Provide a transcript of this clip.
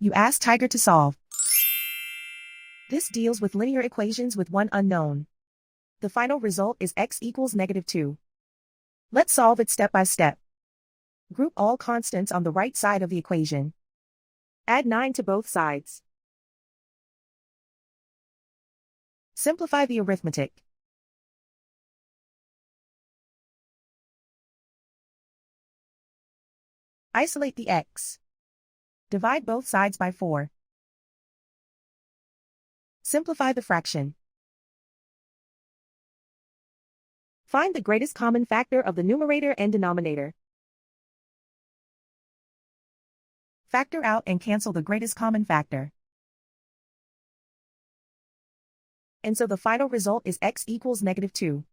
You ask Tiger to solve. This deals with linear equations with one unknown. The final result is x equals -2. Let's solve it step by step. Group all constants on the right side of the equation. Add 9 to both sides. Simplify the arithmetic. Isolate the x. Divide both sides by 4. Simplify the fraction. Find the greatest common factor of the numerator and denominator. Factor out and cancel the greatest common factor. And so the final result is x equals -2.